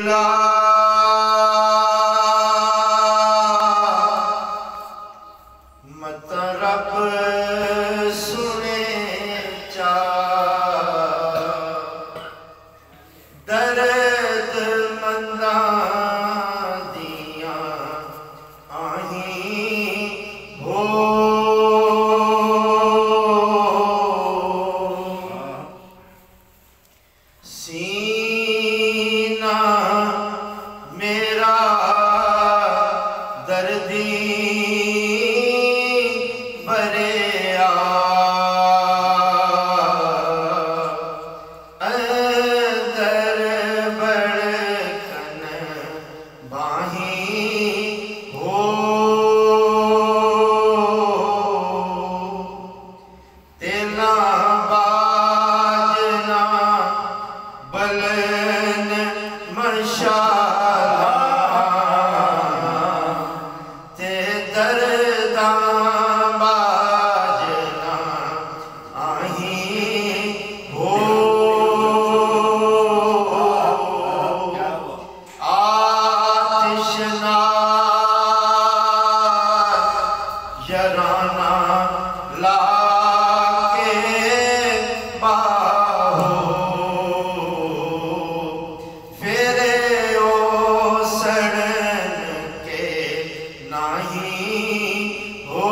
मिला मत रब सुने चा दर्द मंदा दिया आही हो सीना मेरा दर्दी बरेया अंदर बड़कन बाही हो तेला बाजना बलन मशाला ते दर्दा बाजना आही हो आतिशना यराना लाके बाहो फेरे ओ सड़न के नाही हो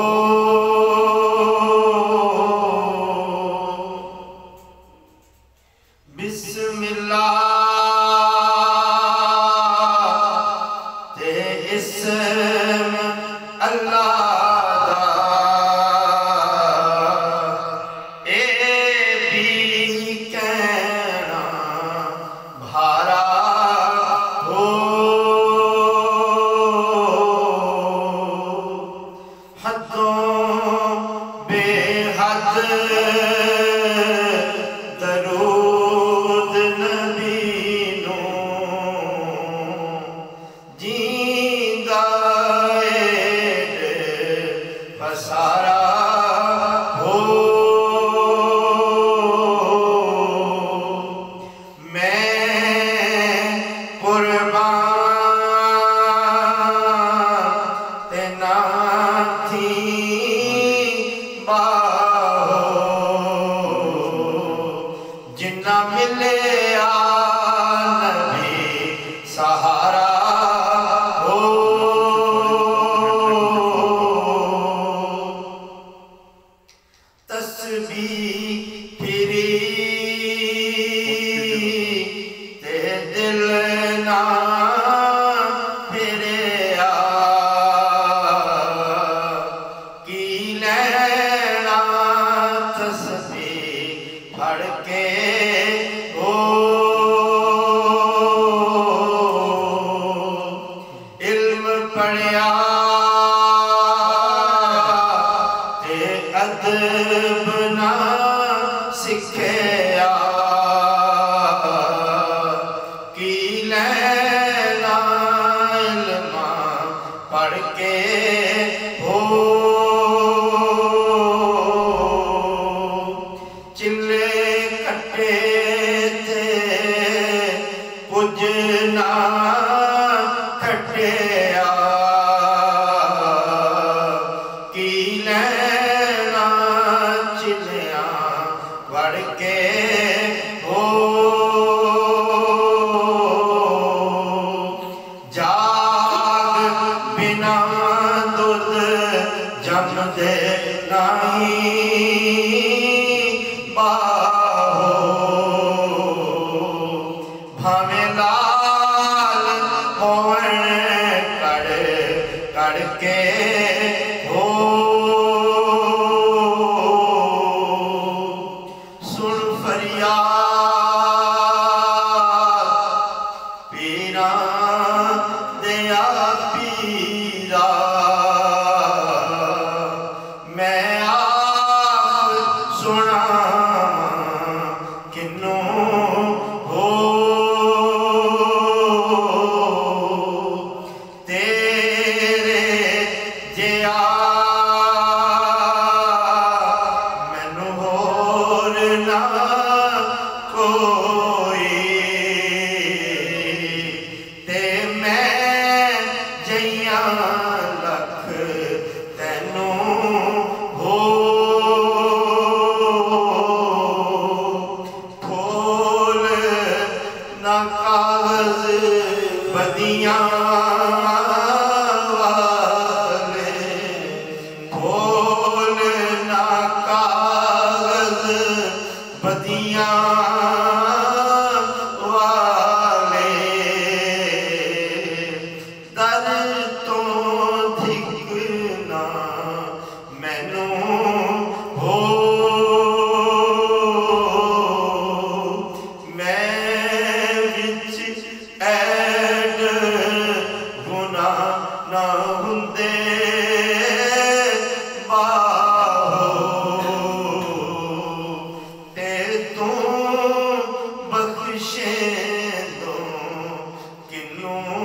बिस्मिल्लाह ते इस्म अल्लाह दा ए भी कहना भारा हो हदों बेहद दरूद नबी नो जींदा बसारा हो मैं कुर्बान तेना थी बाहो जिन्ना मिले नबी सहारा हो तस्बीह फिरी ते दिल ना फिरिया की लैना तस्बीह फड़ के हो इल्म पढ़िया ते अदब ना सिखया की लैना इल्मा पढ़ के हो चिल्ले कट्टे थे कुछ ना कटिया की लैना चिलिया बढ़ के हो जाग बिना दूध जम दे नहीं बाहो भावे लाल होवन कड़ के हो सुन फरियाद पीरा दया पीरा मैं आप सुना किन्नू हो ना कागज बदियां वाले खोल ना कागज बदियां वाले दर तो धिकना मैनू हो ना हुंदे बाहो ते तू बख्शे तो किनू